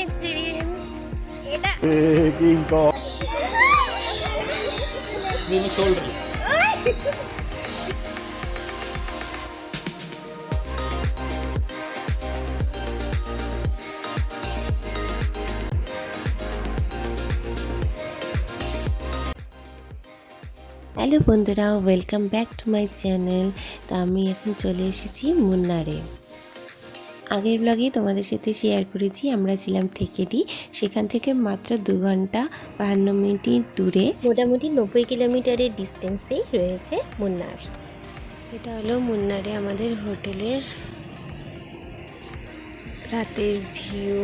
Experience এটা hello বন্ধুরা, welcome back to my channel. তো আমি এখন চলে এসেছি মুন্নারে। আগের ব্লগেই তোমাদের সাথে শেয়ার করেছি আমরা ছিলাম থেকেডি। সেখান থেকে মাত্র 2 ঘন্টা 52 মিনিট দূরে, মোটামুটি 90 কিলোমিটারের ডিস্টেন্সেই রয়েছে মুন্নার। এটা হলো মুন্নারে আমাদের হোটেলের রাতের ভিউ।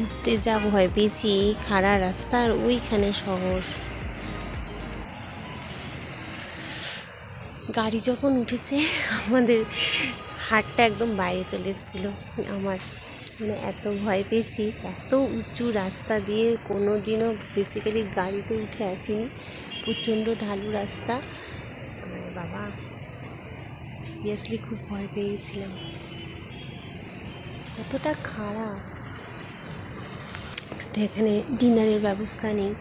উঠতে যা ভয় পেয়েছি, খাড়া রাস্তা আর ওইখানে শহর। গাড়ি যখন উঠেছে আমাদের হাতটা একদম বাইরে চলে এসেছিলো। আমার মানে এত ভয় পেয়েছি, এত উঁচু রাস্তা দিয়ে কোনো দিনও বেসিক্যালি গাড়িতে উঠে আসিনি। প্রচণ্ড ঢালু রাস্তা, বাবা সিরিয়াসলি খুব ভয় পেয়েছিলাম, কতটা খারাপ। তো এখানে ডিনারের ব্যবস্থা নেই,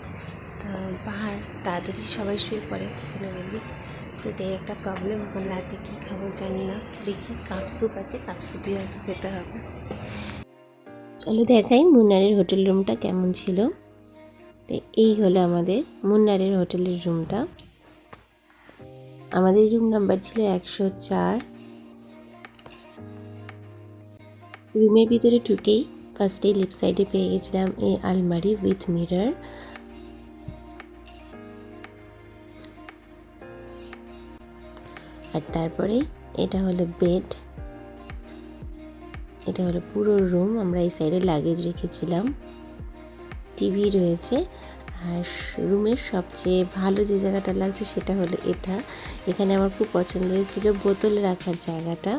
তা পাহাড় তাড়াতাড়ি সবাই শুয়ে পড়ে জেনারেলি। সেটাই একটা প্রবলেম। এখন রাতে কী খাবো জানি না, দেখি কাপ স্যুপ আছে, কাপ স্যুপই হয়তো খেতে হবে। চলো দেখাই মুন্নারের হোটেল রুমটা কেমন ছিল। তো এই হলো আমাদের মুন্নারের হোটেলের রুমটা। আমাদের রুম নাম্বার ছিল 104। রুমের ভিতরে ঢুকেই ফার্স্টেই লেফট সাইডে পেয়ে গেছিলাম এই আলমারি উইথ মিরর। আর তারপরে এটা হলো বেড, এটা হলো পুরো রুম। আমরা এই সাইডে লাগেজ রেখেছিলাম, টিভি রয়েছে। আর রুমের সবচেয়ে ভালো যে জায়গাটা লাগছে সেটা হলো এটা। এখানে আমার খুব পছন্দ হয়েছিল বোতল রাখার জায়গাটা।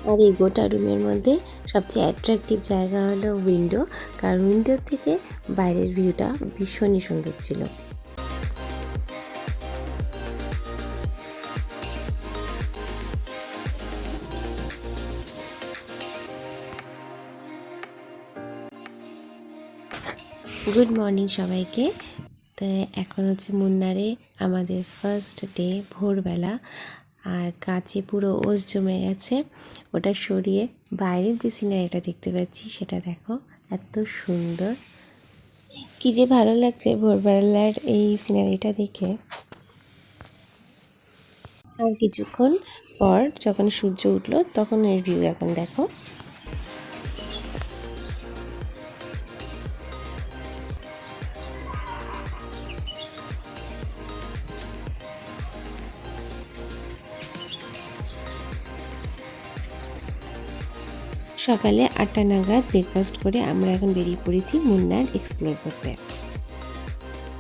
আর এই গোটা রুমের মধ্যে সবচেয়ে অ্যাট্রাকটিভ জায়গা হলো উইন্ডো, কারণ উইন্ডো থেকে বাইরের ভিউটা ভীষণই সুন্দর ছিল। গুড মর্নিং সবাইকে। তো এখন হচ্ছে মুন্নারে আমাদের ফার্স্ট ডে, ভোরবেলা। আর কাছে পুরো ওস জমে গেছে, ওটা সরিয়ে বাইরের যে সিনারিটা দেখতে পাচ্ছি সেটা দেখো, এত সুন্দর। কি যে ভালো লাগছে ভোরবেলার এই সিনারিটা দেখে। আর কিছুক্ষণ পর যখন সূর্য উঠলো তখন এর ভিউ এখন দেখো। সকালে 8টা নাগাদ ব্রেকফাস্ট করে আমরা এখন বেরিয়ে পড়েছি মুন্নার এক্সপ্লোর করতে।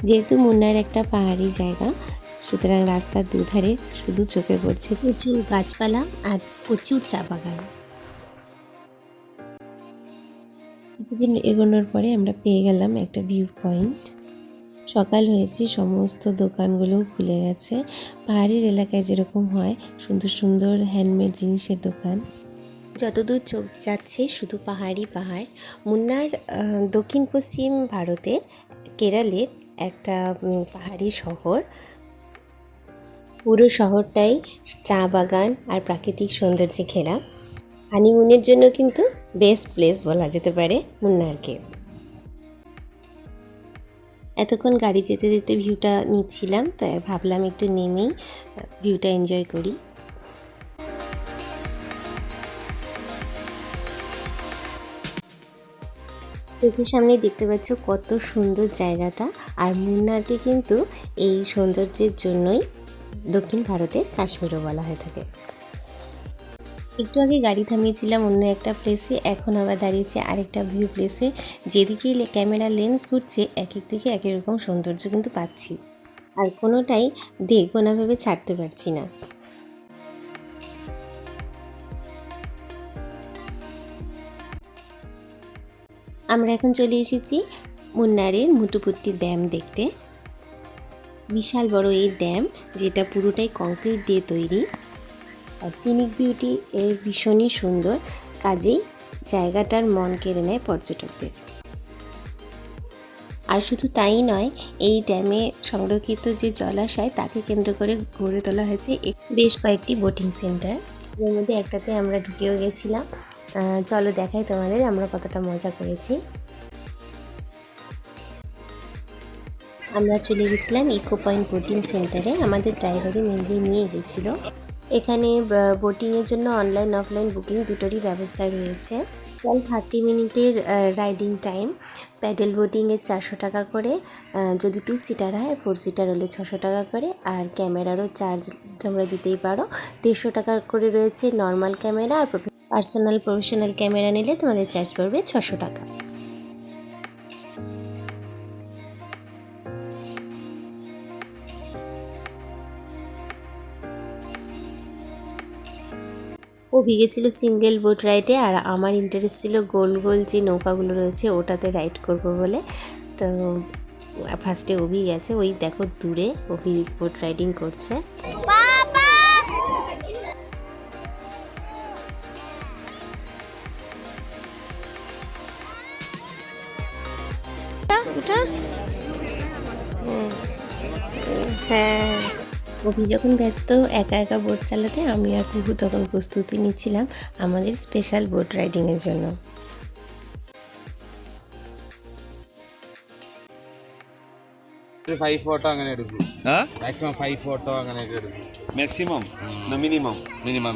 যেহেতু মুন্নার একটা পাহাড়ি জায়গা, সুতরাং রাস্তার দুধারে শুধু চোখে পড়ছে প্রচুর গাছপালা আর প্রচুর চা বাগান। কিছুদিন এগোনোর পরে আমরা পেয়ে গেলাম একটা ভিউ পয়েন্ট। সকাল হয়েছে, সমস্ত দোকানগুলোও খুলে গেছে। পাহাড়ের এলাকায় যেরকম হয় সুন্দর সুন্দর হ্যান্ডমেড জিনিসের দোকান। যতদূর চোখ যাচ্ছে শুধু পাহাড়ই পাহাড়। মুন্নার দক্ষিণ পশ্চিম ভারতের কেরালের একটা পাহাড়ি শহর। পুরো শহরটাই চা বাগান আর প্রাকৃতিক সৌন্দর্যে ঘেরা। হানিমুনের জন্য কিন্তু বেস্ট প্লেস বলা যেতে পারে মুন্নারকে। এতক্ষণ গাড়ি যেতে যেতে ভিউটা নিচ্ছিলাম, তাই ভাবলাম একটু নেমেই ভিউটা এনজয় করি। চোখের সামনে দেখতে পাচ্ছ কত সুন্দর জায়গাটা। আর মুন্নারকে কিন্তু এই সৌন্দর্যের জন্যই দক্ষিণ ভারতের কাশ্মীরও বলা হয়ে থাকে। একটু আগে গাড়ি থামিয়েছিলাম অন্য একটা প্লেসে, এখন আবার দাঁড়িয়েছে আরেকটা ভিউ প্লেসে। যেদিকেই ক্যামেরা লেন্স ঘুরছে এক এক দিকে এক রকম সৌন্দর্য কিন্তু পাচ্ছি, আর কোনোটাই দেখবো না ভেবে ছাড়তে পারছি না। আমরা এখন চলে এসেছি মুন্নারের মুটুপুট্টি ড্যাম দেখতে। বিশাল বড় এই ড্যাম, যেটা পুরোটাই কংক্রিট দিয়ে তৈরি। আর সিনিক বিউটি এর ভীষণই সুন্দর, কাজেই জায়গাটার মন কেড়ে নেয় পর্যটকদের। আর শুধু তাই নয়, এই ড্যামে সংরক্ষিত যে জলাশয় তাকে কেন্দ্র করে গড়ে তোলা হয়েছে বেশ কয়েকটি বোটিং সেন্টার। এর মধ্যে একটাতে আমরা ঢুকেও গেছিলাম। চলো দেখাই তোমাদের আমরা কতটা মজা করেছি। আমরা চলে গেছিলাম ইকো পয়েন্ট বোটিং সেন্টারে, আমাদের ড্রাইভারই মেনলি নিয়ে গেছিলো। এখানে বোটিংয়ের জন্য অনলাইন অফলাইন বুকিং দুটোরই ব্যবস্থা রয়েছে। 30 মিনিটের রাইডিং টাইম। প্যাডেল বোটিংয়ের 400 টাকা করে, যদি 2 সিটার হয়, 4 সিটার হলে 600 টাকা করে। আর ক্যামেরারও চার্জ তোমরা দিতেই পারো, 150 টাকা করে রয়েছে নর্মাল ক্যামেরা। আর প্রফেশনাল ক্যামেরা নিলে তোমাদের চার্জ পড়বে 600 টাকা। অভি গেছিল সিঙ্গেল বোট রাইডে, আর আমার ইন্টারেস্ট ছিল গোল গোল যে নৌকাগুলো রয়েছে ওটাতে রাইড করব বলে। তো ফার্স্টে অভি গেছে, ওই দেখো দূরে অভি বোট রাইডিং করছে। হ্যাঁ, অভি যখন ব্যস্ত একা একা বোট চালাতে, আমি আর কুকু তখন প্রস্তুতি নিচ্ছিলাম আমাদের স্পেশাল বোট রাইডিংয়ের জন্য। ഒരു 5 ഫോട്ടോ അങ്ങനെ എടുക്കും. മാക്സിമം 5 ഫോട്ടോ അങ്ങനെയൊക്കെ എടുക്കും. ম্যাক্সিমাম না মিনিমাম? Minimum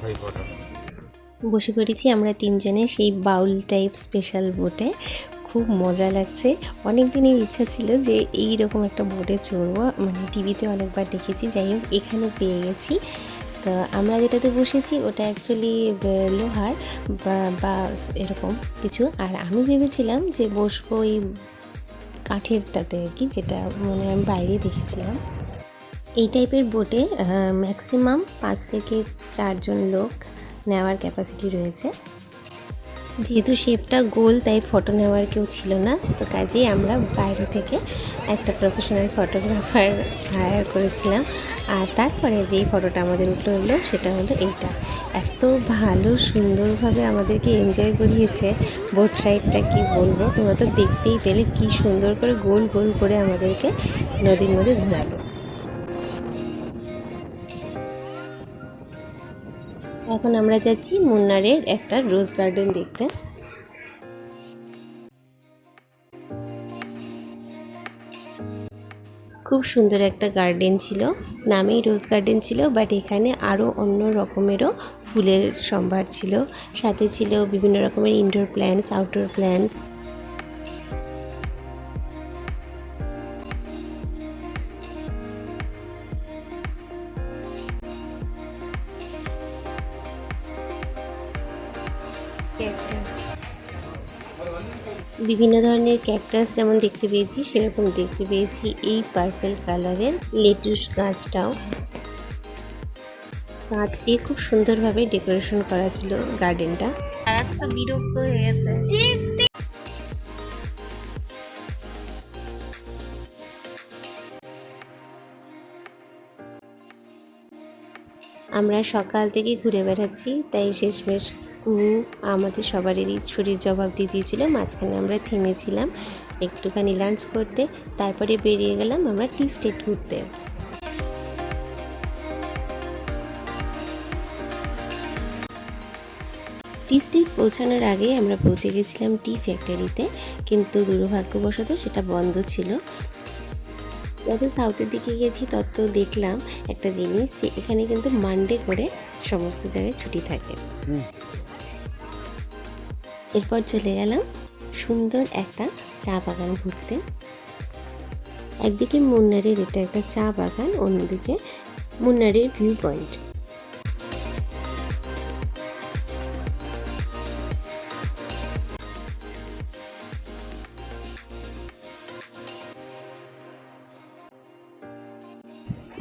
5 photo. বসে পড়েছি আমরা তিনজনে সেই বাউল টাইপ স্পেশাল বোটে। খুব মজা লাগছে। অনেক দিনের ইচ্ছা ছিল যে এই রকম একটা বোটে চড়বো, মানে টিভিতে অনেকবার দেখেছি, যাই হোক এখানে পেয়ে গেছি। তো আমরা যেটাতে বসেছি ওটা অ্যাকচুয়ালি লোহার বা এরকম কিছু, আর আমি ভেবেছিলাম যে বসবো এই কাঠেরটাতে আর কি, যেটা মানে আমি বাইরে দেখেছিলাম। এই টাইপের বোটে ম্যাক্সিমাম 5 থেকে 4 জন লোক নেওয়ার ক্যাপাসিটি রয়েছে। যেহেতু শেপটা গোল, তাই ফটো নেওয়ার কেউ ছিল না, তো কাজেই আমরা বাইরে থেকে একটা প্রফেশনাল ফটোগ্রাফার হায়ার করেছিলাম। আর তারপরে যেই ফটোটা আমাদের হলো সেটা হলো এইটা। এত ভালো সুন্দরভাবে আমাদেরকে এনজয় করিয়েছে বোট রাইডটা, কি বলবো, তোমরা তো দেখতেই পেলে কি সুন্দর করে গোল গোল করে আমাদেরকে নদীর মধ্যে ঘোরালো। এখন আমরা যাচ্ছি মুন্নারের একটা রোজ গার্ডেন দেখতে। খুব সুন্দর একটা গার্ডেন ছিল, নামেই রোজ গার্ডেন ছিল, বাট এখানে আরও অন্য রকমেরও ফুলের সম্ভার ছিল। সাথে ছিল বিভিন্ন রকমের ইনডোর প্ল্যান্টস, আউটডোর প্ল্যান্টস। বিভিন্ন ধরনের ক্যাকটাস যেমন দেখতে পেয়েছি, সেরকম দেখতে পেয়েছি এই পার্পল কালারের লেটুস গাছটাও। গাছ দিয়ে খুব সুন্দরভাবে ডেকোরেশন করা ছিল গার্ডেনটা। বিরক্ত হয়ে গেছে। আমরা সকাল থেকে ঘুরে বেড়াচ্ছি, তাই শেষমেশ কুহু আমাদের সবারই শরীর জবাব দিয়ে দিয়েছিল। মাঝখানে আমরা থেমেছিলাম একটুখানি লাঞ্চ করতে, তারপরে বেরিয়ে গেলাম আমরা টি স্টেট ঘুরতে। টি স্টেট পৌঁছানোর আগে আমরা পৌঁছে গেছিলাম টি ফ্যাক্টরিতে, কিন্তু দুর্ভাগ্যবশত সেটা বন্ধ ছিল। যত সাউথের দিকে গেছি তত দেখলাম একটা জিনিস, যে এখানে কিন্তু মানডে করে সমস্ত জায়গায় ছুটি থাকে। এরপর চলে গেলাম সুন্দর একটা চা বাগান ঘুরতে। একদিকে মুন্নারের এটা একটা চা বাগান, অন্যদিকে মুন্নারের ভিউ পয়েন্ট।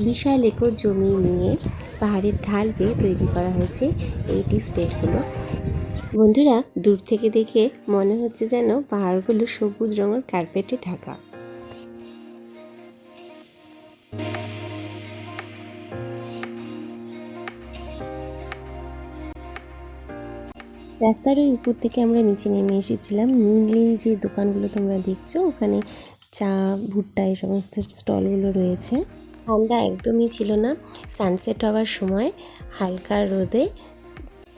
বিশাল একর জমি নিয়ে পাহাড়ের ঢাল বেয়ে তৈরি করা হয়েছে এই টি স্টেটগুলো। বন্ধুরা, দূর থেকে দেখে মনে হচ্ছে যেন পাহাড়গুলো সবুজ রঙের কার্পেটে ঢাকা। রাস্তার ওই উপর থেকে আমরা নিচে নেমে এসেছিলাম। নীল নীল যে দোকানগুলো তোমরা দেখছো, ওখানে চা, ভুট্টা এই সমস্ত স্টলগুলো রয়েছে। ঠান্ডা একদমই ছিল না। সানসেট হওয়ার সময় হালকা রোদে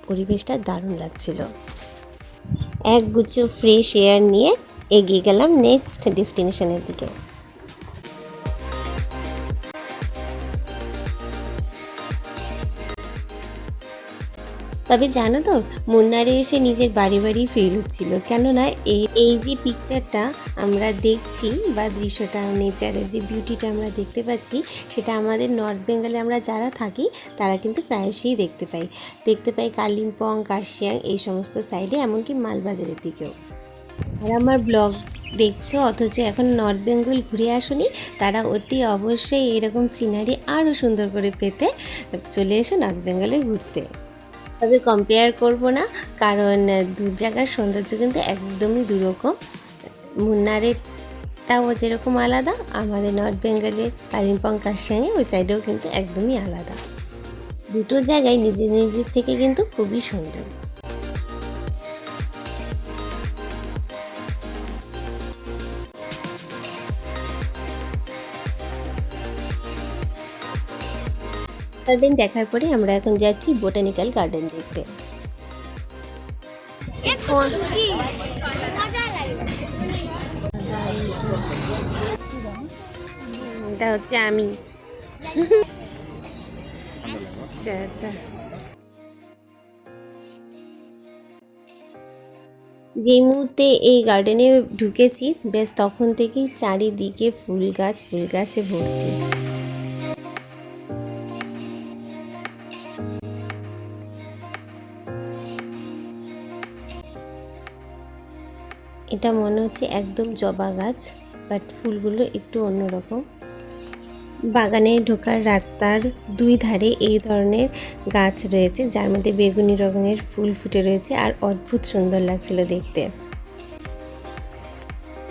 পরিবেশটা দারুণ লাগছিল। একগুচ্ছ ফ্রেশ এয়ার নিয়ে এগিয়ে গেলাম নেক্সট ডেস্টিনেশনের দিকে। তবে জানো তো, মুন্নারে এসে নিজের বাড়ি বাড়ি ফিল হচ্ছিল। কেননা এই যে পিকচারটা আমরা দেখছি বা দৃশ্যটা, নেচারের যে বিউটিটা আমরা দেখতে পাচ্ছি, সেটা আমাদের নর্থ বেঙ্গলে আমরা যারা থাকি তারা কিন্তু প্রায়শই দেখতে পাই কালিম্পং, কার্শিয়াং এই সমস্ত সাইডে, এমনকি মালবাজারের দিকেও। আর আমার ব্লগ দেখছো অথচ এখন নর্থ বেঙ্গল ঘুরে আসোনি, তারা অতি অবশ্যই এরকম সিনারি আরও সুন্দর করে পেতে চলে এসো নর্থ বেঙ্গলে ঘুরতে। তবে কম্পেয়ার করব না, কারণ দু জায়গার সৌন্দর্য কিন্তু একদমই দুরকম। মুন্নারেরটাও যেরকম আলাদা, আমাদের নর্থ বেঙ্গলের কালিম্পং, কার্শিয়াংয়ে ওই সাইডেও কিন্তু একদমই আলাদা। দুটো জায়গায় নিজের নিজের থেকে কিন্তু খুবই সুন্দর। গার্ডেন দেখার পরে আমরা এখন যাচ্ছি বোটানিক্যাল গার্ডেন দেখতে। এটা হচ্ছে আমি। আচ্ছা আচ্ছা। যেই মুহূর্তে এই গার্ডেনে ঢুকেছি, বেশ তখন থেকেই চারিদিকে ফুল গাছে ভর্তি। এটা মনে হচ্ছে একদম জবা গাছ, বাট ফুলগুলো একটু অন্যরকম। বাগানে ঢোকার রাস্তার দুই ধারে এই ধরনের গাছ রয়েছে, যার মধ্যে বেগুনি রঙের ফুল ফুটে রয়েছে, আর অদ্ভুত সুন্দর লাগছিল দেখতে।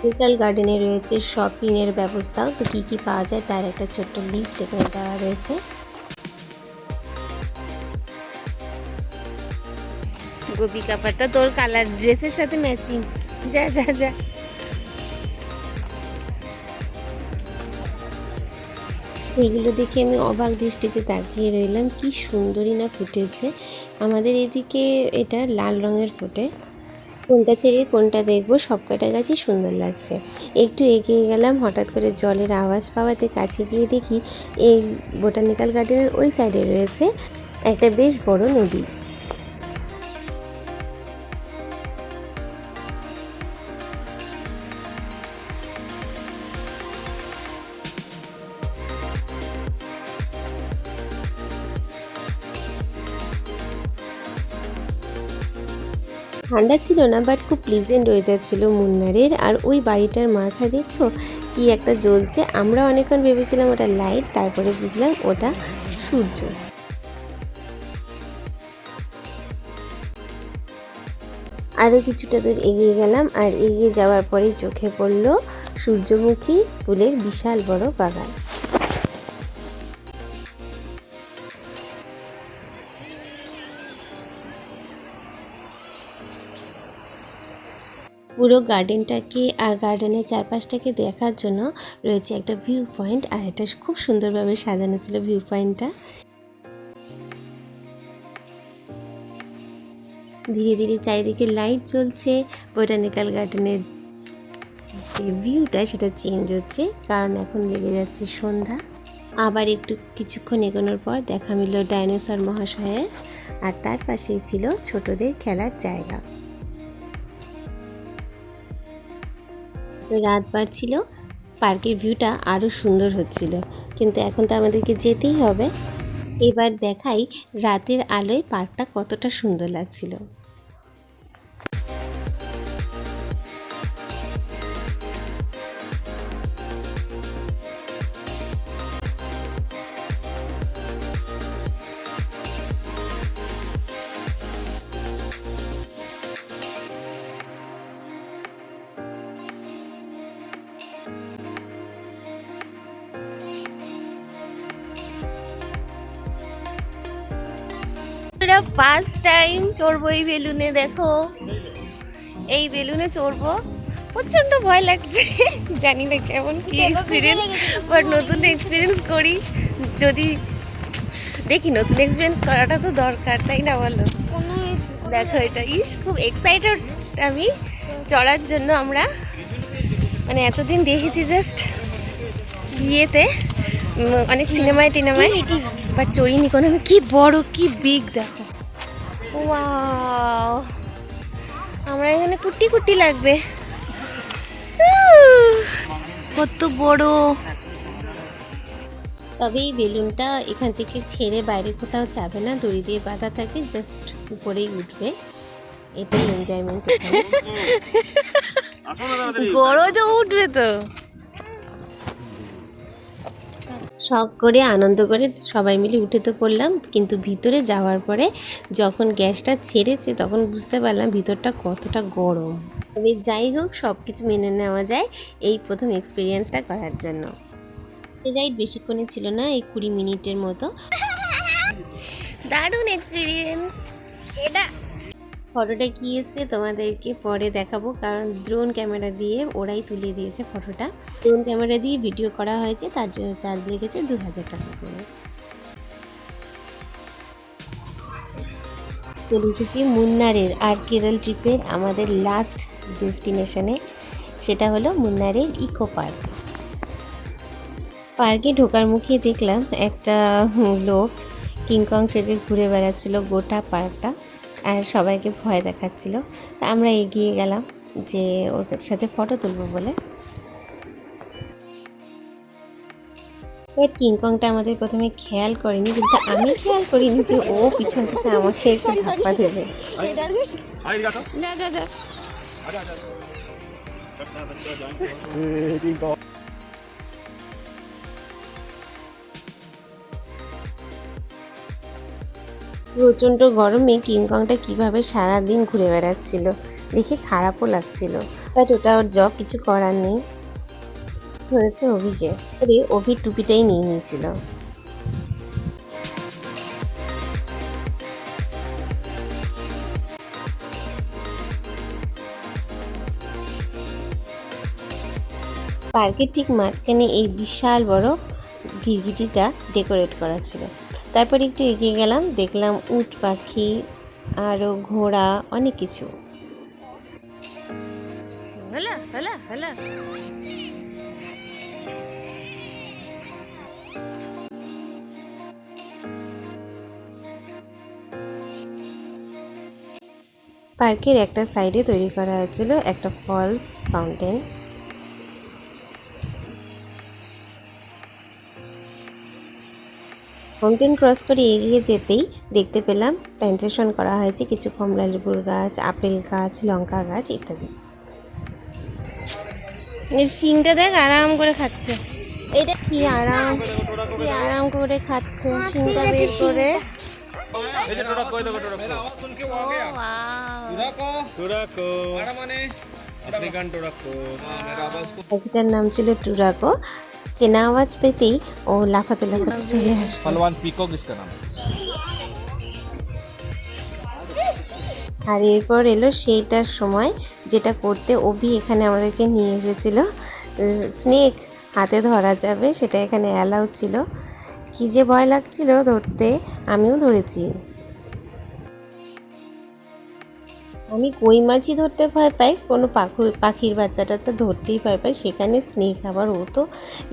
বোটানিক্যাল গার্ডেনে রয়েছে শপিংয়ের ব্যবস্থাও। তো কী কী পাওয়া যায় তার একটা ছোট্ট লিস্ট এখানে দেওয়া রয়েছে। গোপিকা পাতা তোর কালার ড্রেসের সাথে ম্যাচিং। যা যা যা। ফুলগুলো দেখে আমি অবাক দৃষ্টিতে তাকিয়ে রইলাম, কি সুন্দরই না ফুটেছে। আমাদের এদিকে এটা লাল রঙের ফোটে। কোনটা ছেড়ে কোনটা দেখবো, সব কটা গাছই সুন্দর লাগছে। একটু এগিয়ে গেলাম, হঠাৎ করে জলের আওয়াজ পাওয়াতে কাছে গিয়ে দেখি এই বোটানিক্যাল গার্ডেনের ওই সাইডে রয়েছে একটা বেশ বড় নদী। ঠান্ডা ছিল না, বাট খুব প্লিজেন্ট ওয়েদার ছিল মুন্নারের। আর ওই বাড়িটার মাথা দেখছো কি একটা জ্বলছে, আমরা অনেকক্ষণ ভেবেছিলাম ওটা লাইট, তারপরে বুঝলাম ওটা সূর্য। আরও কিছুটা দূর এগিয়ে গেলাম, আর এগিয়ে যাওয়ার পরেই চোখে পড়লো সূর্যমুখী ফুলের বিশাল বড় বাগান। পুরো গার্ডেনটাকে আর গার্ডেনের চারপাশটাকে দেখার জন্য রয়েছে একটা ভিউ পয়েন্ট, আর এটা খুব সুন্দরভাবে সাজানো ছিল ভিউ পয়েন্টটা। ধীরে ধীরে চারিদিকে লাইট জ্বলছে। বোটানিক্যাল গার্ডেনের যে ভিউটা সেটা চেঞ্জ হচ্ছে, কারণ এখন লেগে যাচ্ছে সন্ধ্যা। আবার একটু কিছুক্ষণ এগোনোর পর দেখা মিলল ডাইনোসর মহাশয়ের, আর তার পাশেই ছিল ছোটদের খেলার জায়গা। তো রাত বাড়ছিল, পার্কের ভিউটা আরও সুন্দর হচ্ছিল, কিন্তু এখন তো আমাদেরকে যেতেই হবে। এবার দেখাই রাতের আলোয় পার্কটা কতটা সুন্দর লাগছিল। আমরা ফার্স্ট টাইম চড়বো এই বেলুনে। দেখো এই বেলুনে চড়বো, প্রচণ্ড ভয় লাগছে। জানি না কেমন কি এক্সপিরিয়েন্স, বাট নতুন এক্সপিরিয়েন্স করি। যদি দেখি, নতুন এক্সপিরিয়েন্স করাটা তো দরকার, তাই না বলো? দেখো এটা খুব এক্সাইটেড আমি চড়ার জন্য। আমরা মানে এতদিন দেখেছি জাস্ট ইয়েতে, অনেক সিনেমায় টিনেমায়, বাট চড়িনি কোনো। কি বড়, কি বিগ দেখো। ওয়াও, আমরা এখানে কুটি কুটি লাগবে। কত বড়। তবে এই বেলুনটা এখান থেকে ছেড়ে বাইরে কোথাও যাবে না, দড়ি দিয়ে বাঁধা থাকে, জাস্ট উপরেই উঠবে। এটাই এনজয়মেন্ট। বড় তো উঠবে তো। শখ করে আনন্দ করে সবাই মিলে উঠে তো পড়লাম, কিন্তু ভিতরে যাওয়ার পরে যখন গ্যাসটা ছেড়েছে তখন বুঝতে পারলাম ভিতরটা কতটা গরম। তবে যাই হোক, সব কিছু মেনে নেওয়া যায় এই প্রথম এক্সপিরিয়েন্সটা করার জন্য। রাইড বেশিক্ষণে ছিল না, এই 20 মিনিটের মতো। দারুণ এক্সপিরিয়েন্স এটা। ফটোটা কি এসছে তোমাদেরকে পরে দেখাবো, কারণ ড্রোন ক্যামেরা দিয়ে ওরাই তুলে দিয়েছে ফটোটা। ড্রোন ক্যামেরা দিয়ে ভিডিও করা হয়েছে, তার জন্য চার্জ লেগেছে 2000 টাকা করে। চলে এসেছি মুন্নারের আর কেরল ট্রিপের আমাদের লাস্ট ডেস্টিনেশনে, সেটা হলো মুন্নারের ইকো পার্ক। পার্কে ঢোকার মুখে দেখলাম একটা লোক কিংকং সেজে ঘুরে বেড়াচ্ছিল গোটা পার্কটা, আর সবাইকে ভয় দেখাচ্ছিল। তা আমরা এগিয়ে গেলাম যে ওর সাথে ফটো তুলবো বলে। কিংকংটা আমাদের প্রথমে খেয়াল করেনি, কিন্তু আমি খেয়াল করিনি যে ও পিছন থেকে আমাকে এসে ধাপ্পা দেবে। প্রচণ্ড গরমে কিংকংটা কিভাবে সারাদিন ঘুরে বেড়াচ্ছিল দেখে খারাপও লাগছিল, বাট ওটা ওর জব, কিছু করার নেই। হয়েছে অভিকে, অভির টুপিটাই নিয়ে নিয়েছিল। পার্কের ঠিক মাঝখানে এই বিশাল বড় গিরগিটিটা ডেকোরেট করা ছিল। তারপর একটু এগিয়ে গেলাম, দেখলাম উট পাখি, আরও ঘোড়া, অনেক কিছু। হলো হলো হলো। পার্কের একটা সাইডে তৈরি করা হয়েছিল একটা ফলস ফাউন্টেন। ফাউন্টেন ক্রস করে এগিয়ে যেতেই দেখতে পেলাম প্ল্যান্টেশন করা হয়েছে কিছু কমলা লেবুর গাছ, আপেল গাছ, লঙ্কা গাছ ইত্যাদি। এই শিংটা দেখ আরাম করে খাচ্ছে। এটা কি আরাম, কি আরাম করে খাচ্ছে শিংটা বের করে। পাখিটার নাম ছিল টুরাকো। চেনা আওয়াজ পেতেই ও লাফাতে লাফাতে চলে আসে। फलवान पीकॉक इसका नाम। আর এরপর এলো সেইটার সময় যেটা করতে অভি এখানে আমাদেরকে নিয়ে এসেছিল। স্নেক হাতে ধরা যাবে সেটা এখানে অ্যালাউ ছিল। কি যে ভয় লাগছিল ধরতে, আমিও ধরেছি। আমি কই মাছই ধরতে ভয় পাই, কোনো পাখির বাচ্চা টাচ্চা ধরতেই ভয় পাই, সেখানে স্নেক আবার ও তো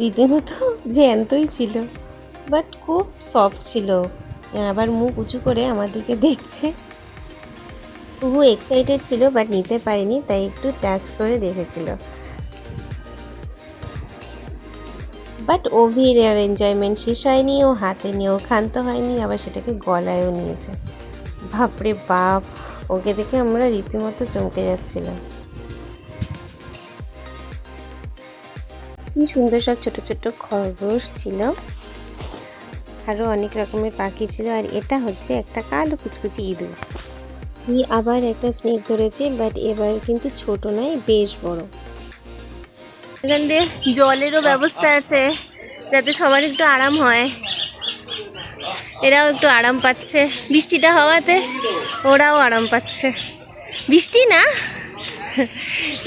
রীতিমতো জ্যান্তই ছিল, বাট খুব সফট ছিল। আবার মুখ উঁচু করে আমাদেরকে দেখছে। খুব এক্সাইটেড ছিল, বাট নিতে পারিনি, তাই একটু টাচ করে দেখেছিল। বাট অভির আর এনজয়মেন্ট শেষ হয়নি, ও হাতে নিয়েও ক্ষান্ত হয়নি, আবার সেটাকে গলায়ও নিয়েছে। বাপরে বাপ, ওকে দেখে আমরা রীতিমতো চমকে যাচ্ছিলাম। কি সুন্দর সব ছোট ছোট খরগোশ ছিল, আরও অনেক রকমের পাখি ছিল। আর এটা হচ্ছে একটা কালো কুচকুচি ইঁদুর। আবার একটা স্নেক ধরেছে, বাট এবার কিন্তু ছোট নয়, বেশ বড়। এখান দিয়ে জলেরও ব্যবস্থা আছে যাতে সবার একটু আরাম হয়। এরাও একটু আরাম পাচ্ছে বৃষ্টিটা হওয়াতে, ওরাও আরাম পাচ্ছে। বৃষ্টি না,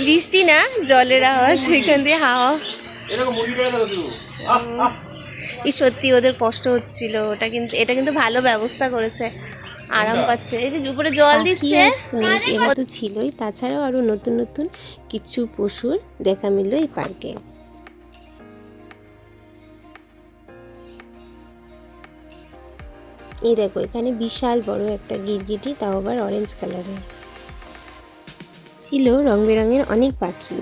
বৃষ্টি না, জলের আওয়াজ, এখান দিয়ে হাওয়া। এই সত্যি ওদের কষ্ট হচ্ছিল, ওটা কিন্তু এটা কিন্তু ভালো ব্যবস্থা করেছে, আরাম পাচ্ছে। এই যে উপরে জল দিচ্ছে। স্নেক এরা তো ছিলই, তাছাড়াও আরও নতুন নতুন কিছু পশুর দেখা মিলল এই পার্কে। এই দেখো এখানে বিশাল বড় একটা গিরগিটি, তাও আবার অরেঞ্জ কালারের। ছিল রং বেরঙের অনেক পাখি।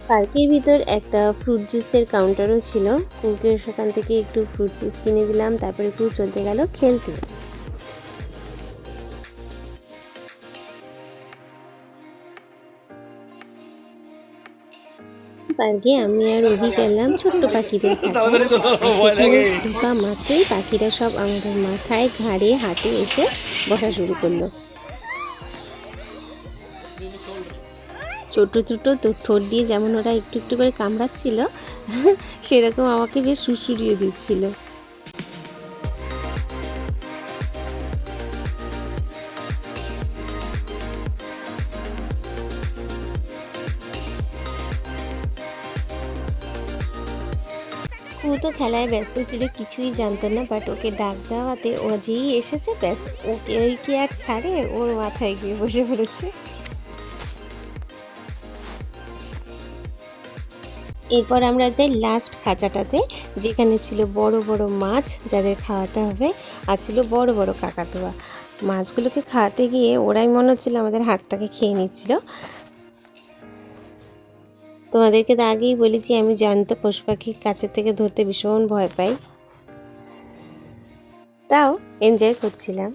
পার্কের ভিতর একটা ফ্রুট জুসের কাউন্টারও ছিল। কুকে সেখান থেকে একটু ফ্রুট জুস কিনে দিলাম, তারপরে কু চলতে গেল খেলতে। পার্কে আমি আর অভি গেলাম ছোট্ট পাখিদের কাছে। সেখানে ঢোকা মাত্রই পাখিরা সব আমাদের মাথায়, ঘাড়ে, হাতে এসে বসা শুরু করলো। ছোট ছোট ঠোঁট দিয়ে যেমন ওরা একটু একটু করে কামড়াচ্ছিল, সেরকম আমাকে বেশ সুড়সুড়িয়ে দিচ্ছিল। ও তো খেলায় ব্যস্ত ছিল, কিছুই জানতো না, বাট ওকে ডাক দেওয়াতে ও যেই এসেছে ব্যাস ওকে ওই কি আর ছাড়ে, ওর মাথায় গিয়ে বসে পড়েছে। এরপর আমরা যাই লাস্ট খাঁচাটাতে, যেখানে ছিল বড় বড় মাছ যাদের খাওয়াতে হবে, আর ছিল বড় বড় কাকাতুয়া। মাছগুলোকে খাওয়াতে গিয়ে ওরাই মনে হচ্ছিল আমাদের হাতটাকে খেয়ে নিচ্ছিল। তোমাদেরকে তো আগেই বলেছি আমি জ্যান্ত পশু পাখির কাছে থেকে ধরতে ভীষণ ভয় পাই, তাও এনজয় করছিলাম।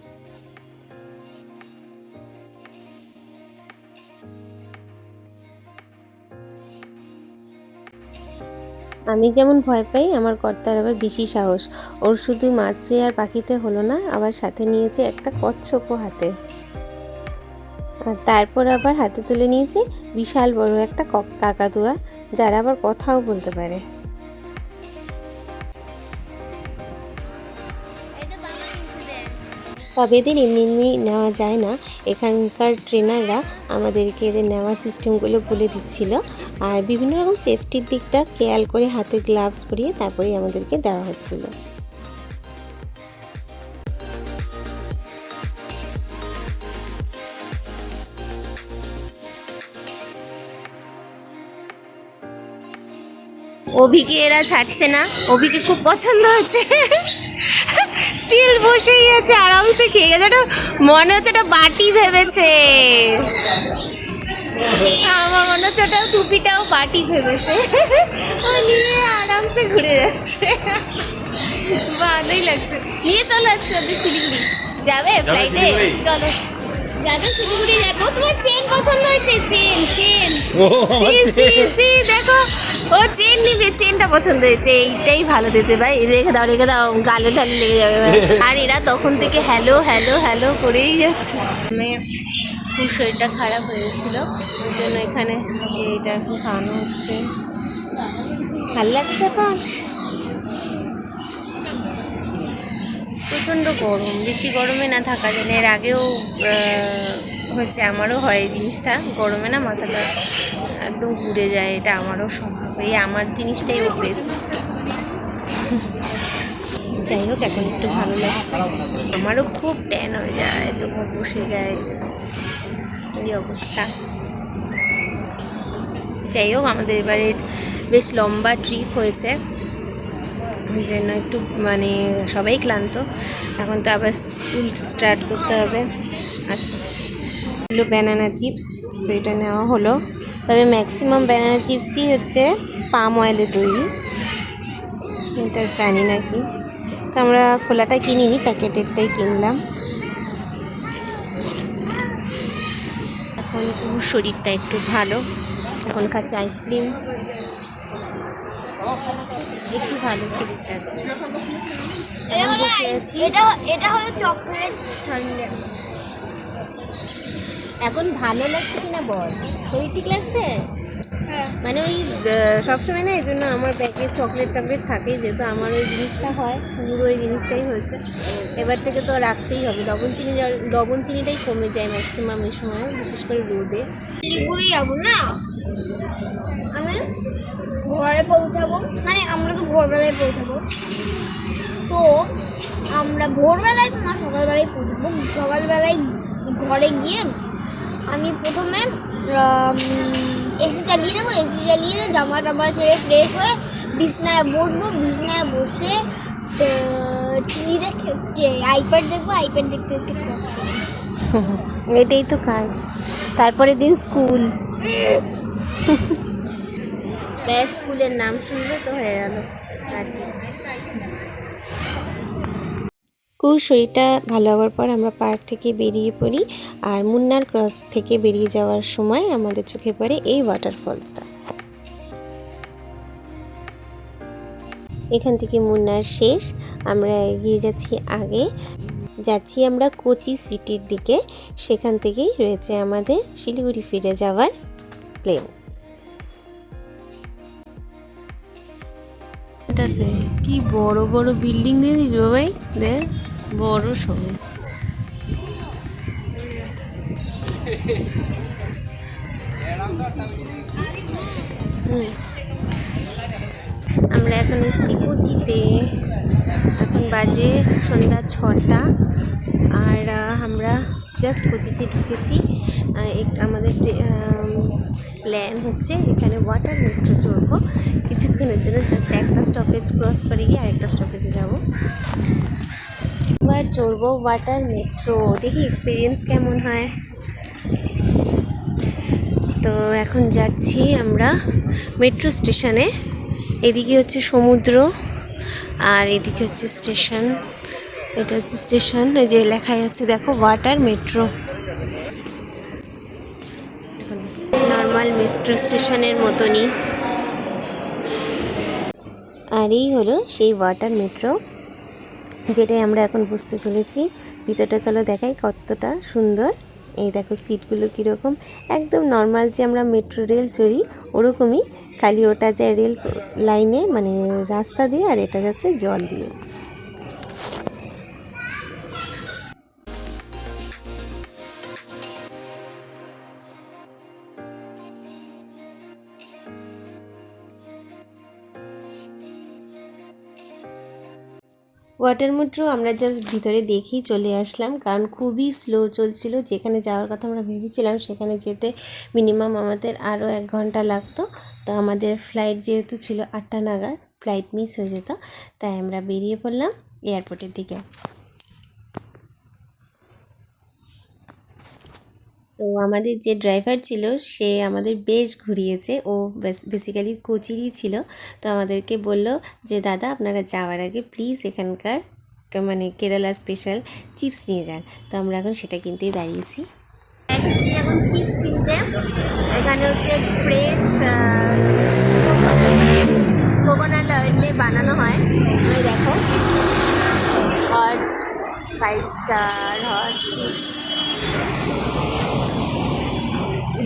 আমি যেমন ভয় পাই, আমার কর্তার আবার বেশি সাহস। ওর শুধু মাছে আর পাখিতে হলো না, আবার সাথে নিয়েছে একটা কচ্ছপও হাতে, আর তারপর আবার হাতে তুলে নিয়েছে বিশাল বড় একটা কাকাতুয়া, যারা আবার কথাও বলতে পারে। তবে এদের এমনি এমনি নেওয়া যায় না, এখানকার ট্রেনাররা আমাদেরকে এদের নেওয়ার সিস্টেমগুলো বলে দিচ্ছিল, আর বিভিন্ন রকম সেফটির দিকটা খেয়াল করে হাতে গ্লাভস পরিয়ে তারপরেই আমাদেরকে দেওয়া হচ্ছিল। অভিকে এরা ছাড়ছে না, অভিকে খুব পছন্দ হচ্ছে, স্টিল বসেই আছে, আরামসে খেয়ে গেছে। ওটা মনে হচ্ছে ওটা বাটি ভেবেছে, আমার মনে হচ্ছে ওটা টুপিটাও বাটি ভেবেছে, ও নিয়ে আরামসে ঘুরে যাচ্ছে, ভালোই লাগছে। নিয়ে চলো আজকে ওদের শিলিগুড়ি যাবে ফ্লাইটে, চলো যাবে শিলিগুড়ি যাবো। তোমার চেন পছন্দ হয়েছে? চেন চেন দেখো, ও চেন নিবে, চেনটা পছন্দ হয়েছে, এইটাই ভালো দিতে ভাই, রেখে দাও রেখে দাও, গালে ঠালে লেগে যাবে। আর এরা তখন থেকে হ্যালো হ্যালো হ্যালো করেই যাচ্ছে। খুব শরীরটা খারাপ হয়েছিল, ওই জন্য এখানে এইটা এখন খাওয়ানো হচ্ছে। ভালো লাগছে এখন? প্রচণ্ড গরম, বেশি গরমে না থাকা যায় না। এর আগেও হয়েছে, আমারও হয় এই জিনিসটা, গরমে না মাথাটা একদম ঘুরে যায়, এটা আমারও স্বভাব, এই আমার জিনিসটাই অভ্যেস। যাই হোক এখন একটু ভালো লাগছে, আমারও খুব ট্যান হয়ে যায়, চোখ বসে যায়, এই অবস্থা। যাই হোক আমাদের এবারে বেশ লম্বা ট্রিপ হয়েছে, ওই জন্য একটু মানে সবাই ক্লান্ত, এখন তো আবার স্কুল স্টার্ট করতে হবে। আচ্ছা হলো ব্যানানা চিপস, তো এটা নেওয়া হলো, তবে ম্যাক্সিমাম ব্যানানা চিপসই হচ্ছে পাম অয়েলে তৈরি, এটা জানি না কি, তো আমরা খোলাটা কিনিনি, প্যাকেটেরটাই কিনলাম। এখন শরীরটা একটু ভালো, এখন খাচ্ছে আইসক্রিম, একটু ভালো শরীরটা। এটা হলো চকলেট সানডে। এখন ভালো লাগছে কিনা বল, শরীর ঠিক লাগছে? মানে ওই সবসময় না, এই জন্য আমার ব্যাগে চকলেট টকলেট থাকেই, যেহেতু আমার ওই জিনিসটা হয়, পুরো ওই জিনিসটাই হয়েছে। এবার থেকে তো রাখতেই হবে। লবণ চিনিটাই কমে যায় ম্যাক্সিমাম এই সময়, বিশেষ করে রোদে। শিলিগুড়ি যাবো না, আমি ঘরে পৌঁছাবো, মানে আমরা তো ভোরবেলায় পৌঁছাবো। তো আমরা ভোরবেলায় তো না, সকালবেলায় পৌঁছাবো। সকালবেলায় ঘরে গিয়ে আমি প্রথমে এসি চালিয়ে নেবো। এসি চালিয়ে জামা টামা ছেড়ে ফ্রেশ হয়ে বিছনায় বসবো। বিছনায় বসে টিভি দেখে আইপ্যাড দেখবো। আইপ্যাড দেখতে দেখতে এটাই তো কাজ। তারপরে দিন স্কুল, ব্যাস স্কুলের নাম শুনলে তো হয়ে গেল আর কি। কুর শরীরটা ভালো হওয়ার পর আমরা পার্ক থেকে বেরিয়ে পড়ি, আর মুন্নার ক্রস থেকে বেরিয়ে যাওয়ার সময় আমাদের চোখে পড়ে এই ওয়াটারফলসটা। এখান থেকে মুন্নার শেষ, আমরা এগিয়ে যাচ্ছি আগে, যাচ্ছি আমরা কোচি সিটির দিকে। সেখান থেকেই রয়েছে আমাদের শিলিগুড়ি ফিরে যাওয়ার প্লেন। এটাতে কি বড় বড় বিল্ডিং দিয়ে দিয়েছো ভাই, দেখ বড় সব। আমরা এখন এসেছি কোচিতে। এখন বাজে সন্ধ্যা 6টা, আর আমরা জাস্ট কোচিতে ঢুকেছি। আমাদের প্ল্যান হচ্ছে এখানে ওয়াটার মেট্রো চড়বো কিছুক্ষণের জন্য, জাস্ট একটা স্টপেজ ক্রস করে গিয়ে আরেকটা স্টপেজে যাবো। এবার চড়বো ওয়াটার মেট্রো, দেখি এক্সপিরিয়েন্স কেমন হয়। তো এখন যাচ্ছি আমরা মেট্রো স্টেশনে। এদিকে হচ্ছে সমুদ্র আর এদিকে হচ্ছে স্টেশন। এটা হচ্ছে স্টেশন, এই যে লেখাই আছে দেখো ওয়াটার মেট্রো। নর্মাল মেট্রো স্টেশনের মতনই। আর এই হলো সেই ওয়াটার মেট্রো, যেটাই আমরা এখন বুঝতে চলেছি। ভিতরটা চলো দেখাই কতটা সুন্দর। এই দেখো সিটগুলো কীরকম, একদম নর্মাল যে আমরা মেট্রো রেল চড়ি ওরকমই, খালি ওটা যায় রেল লাইনে মানে রাস্তা দিয়ে, আর এটা যাচ্ছে জল দিয়ে। ওয়াটার মেট্রো আমরা জাস্ট ভিতরে দেখেই চলে আসলাম, কারণ খুবই স্লো চলছিল। যেখানে যাওয়ার কথা আমরা ভেবেছিলাম সেখানে যেতে মিনিমাম আমাদের আরও 1 ঘন্টা লাগতো। তো আমাদের ফ্লাইট যেহেতু ছিল 8টা নাগাদ, ফ্লাইট মিস হয়ে যেত, তাই আমরা বেরিয়ে পড়লাম এয়ারপোর্টের দিকে। তো আমাদের যে ড্রাইভার ছিল সে আমাদের বেশ ঘুরিয়েছে, ও বেসিক্যালি কোচিরই ছিল। তো আমাদেরকে বলল যে দাদা আপনারা যাওয়ার আগে প্লিজ এখানকার মানে কেরালা স্পেশাল চিপস নিয়ে যান। তো আমরা এখন সেটা কিনতেই দাঁড়িয়েছি। এখন চিপস কিনতে। এখানে হচ্ছে ফ্রেশ কোকোনাট অয়েলে বানানো হয়। ওই দেখো হট 5 স্টার হট চিপস,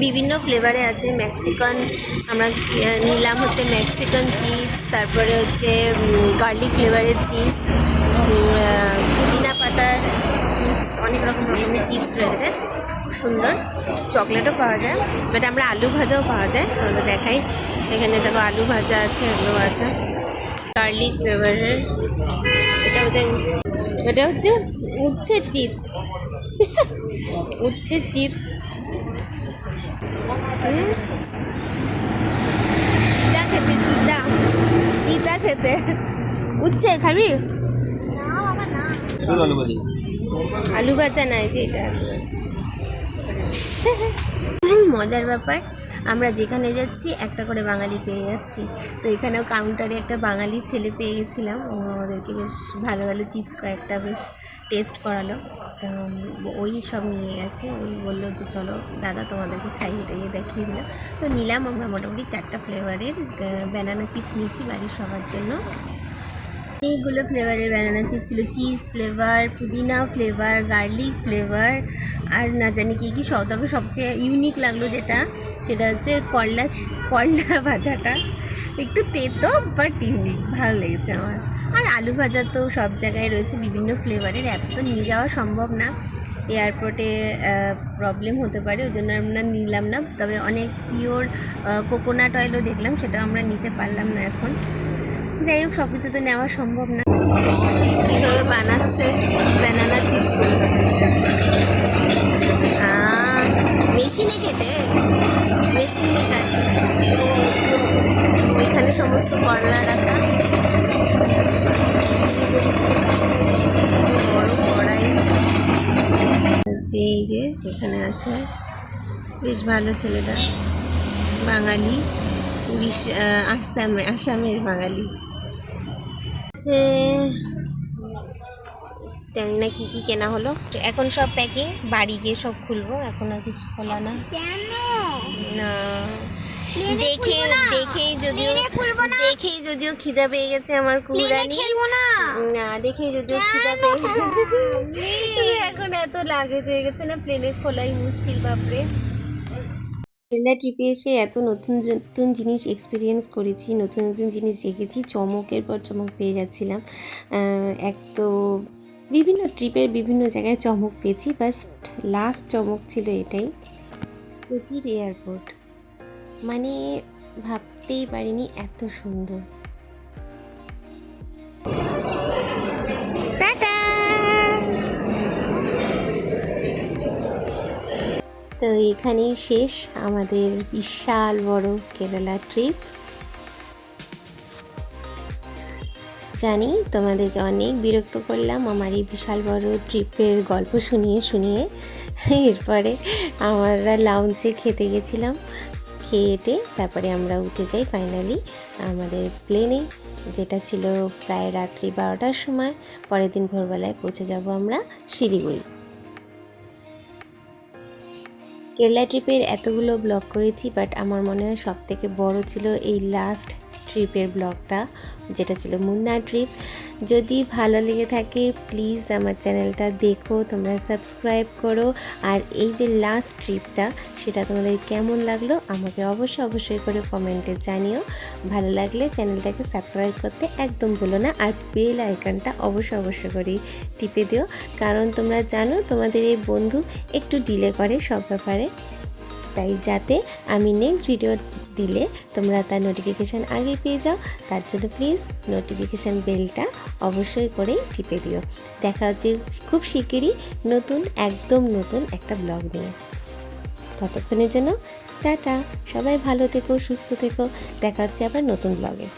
বিভিন্ন ফ্লেভারে আছে। মেক্সিকান আমরা নিলাম হচ্ছে মেক্সিকান চিপস, তারপরে হচ্ছে গার্লিক ফ্লেভারের চিপস, পুদিনা পাতার চিপস, অনেক রকমের চিপস রয়েছে, খুব সুন্দর। চকলেটও পাওয়া যায়, বাট আমরা আলু ভাজাও পাওয়া যায়। আমরা দেখাই, এখানে দেখো আলু ভাজা আছে, এগুলো আছে গার্লিক ফ্লেভারের। এটা হচ্ছে উচ্ছের চিপস, উচ্ছের চিপস। তিতা খেতে, তিতা খেতে। উচ্ছে খাবি? না বাবা না। আলু ভাজা নাই যে এটা। মজার ব্যাপার, আমরা যেখানে যাচ্ছি একটা করে বাঙালি পেয়ে যাচ্ছি। তো এখানেও কাউন্টারে একটা বাঙালি ছেলে পেয়ে গেছিলাম, ও আমাদেরকে বেশ ভালো ভালো চিপস কয়েকটা বেশ টেস্ট করালো। তো ওই সব নিয়ে গেছে, ওই বললো যে চলো দাদা তোমাদেরকে খাইয়ে টাইয়ে দেখিয়ে দিলাম। তো নিলাম আমরা মোটামুটি 4টা ফ্লেভারের ব্যানানা চিপস নিয়েছি বাড়ির সবার জন্য। অনেকগুলো ফ্লেভারের ব্যানানা চিপস ছিল, চিজ ফ্লেভার, পুদিনা ফ্লেভার, গার্লিক ফ্লেভার, আর না জানি কী কী সব। তবে সবচেয়ে ইউনিক লাগলো যেটা, সেটা হচ্ছে করলা ভাজাটা। একটু তেতো বাট ইউনিক, ভালো লেগেছে আমার। আর আলু ভাজা তো সব জায়গায় রয়েছে বিভিন্ন ফ্লেভারের, এত তো নিয়ে যাওয়া সম্ভব না, এয়ারপোর্টে প্রবলেম হতে পারে, ওই জন্য আমরা নিলাম না। তবে অনেক পিওর কোকোনাট অয়েলও দেখলাম, সেটা আমরা নিতে পারলাম না এখন। যাই হোক, সব কিছু তো নেওয়া সম্ভব না। কীভাবে বানাচ্ছে ব্যানানা চিপসগুলো, মেশিনে কেটে, মেশিনে কাটে। এখানে সমস্ত করলা রাখা, বড় কড়াই হচ্ছে, এই যে এখানে আছে, বেশ ভালো ছেলেটা, বাঙালি, আসামের বাঙালি। জানি না কী কী কেনা হলো। এখন সব প্যাকিং, বাড়ি গিয়ে সব খুলবো, এখন আর কিছু খোলা না। কেন না, দেখেই যদিও খিদা পেয়ে গেছে আমার কুড়ানি, খেলবো না। না দেখেই যদিও খিদা পেয়ে গেছে, এখন এত লাগেজ হয়ে গেছে না, প্লেনে খোলাই মুশকিল বাপরে। কেরালা ট্রিপে এসে এত নতুন নতুন জিনিস এক্সপিরিয়েন্স করেছি, নতুন নতুন জিনিস দেখেছি, চমকের পর চমক পেয়ে যাচ্ছিলাম। এক তো বিভিন্ন ট্রিপের বিভিন্ন জায়গায় চমক পেয়েছি, বাট লাস্ট চমক ছিল এটাই, কোচির এয়ারপোর্ট। মানে ভাবতেই পারিনি এত সুন্দর। টাটা। তো এখানেই শেষ আমাদের বিশাল বড় কেরালা ট্রিপ। জানি তোমাদেরকে অনেক বিরক্ত করলাম আমার এই বিশাল বড় ট্রিপের গল্প শুনিয়ে। এরপরে আমরা লাউঞ্জে খেতে গেছিলাম, খেয়ে তারপরে আমরা উঠে যাই ফাইনালি আমাদের প্লেনে, যেটা ছিল প্রায় রাত্রি 12টার সময়। পরের দিন ভোরবেলায় পৌঁছে যাব আমরা শিলিগুড়ি। কেরালা ট্রিপের এতগুলো ব্লগ করেছি, বাট আমার মনে হয় সবথেকে বড় ছিল এই লাস্ট ট্রিপের ব্লগটা, যেটা ছিল মুন্নার ট্রিপ। যদি ভালো লেগে থাকে প্লিজ আমার চ্যানেলটা দেখো, তোমরা সাবস্ক্রাইব করো। আর এই যে লাস্ট ট্রিপটা, সেটা তোমাদের কেমন লাগলো আমাকে অবশ্যই করে কমেন্টে জানিও। ভালো লাগলে চ্যানেলটাকে সাবস্ক্রাইব করতে একদম ভুলো না, আর বেল আইকনটা অবশ্যই করে টিপে দিও, কারণ তোমরা জানো তোমাদের এই বন্ধু একটু ডিলে করে সব ব্যাপারে, তাই যাতে আমি নেক্সট ভিডিও দিলে তোমরা তার নোটিফিকেশান আগে পেয়ে যাও, তার জন্য প্লিজ নোটিফিকেশান বেলটা অবশ্যই করে টিপে দিও। দেখা হচ্ছে খুব শিগগিরই একদম নতুন একটা ব্লগ নিয়ে। ততক্ষণের জন্য টাটা, সবাই ভালো থেকো, সুস্থ থেকো, দেখা হচ্ছে আবার নতুন ব্লগে।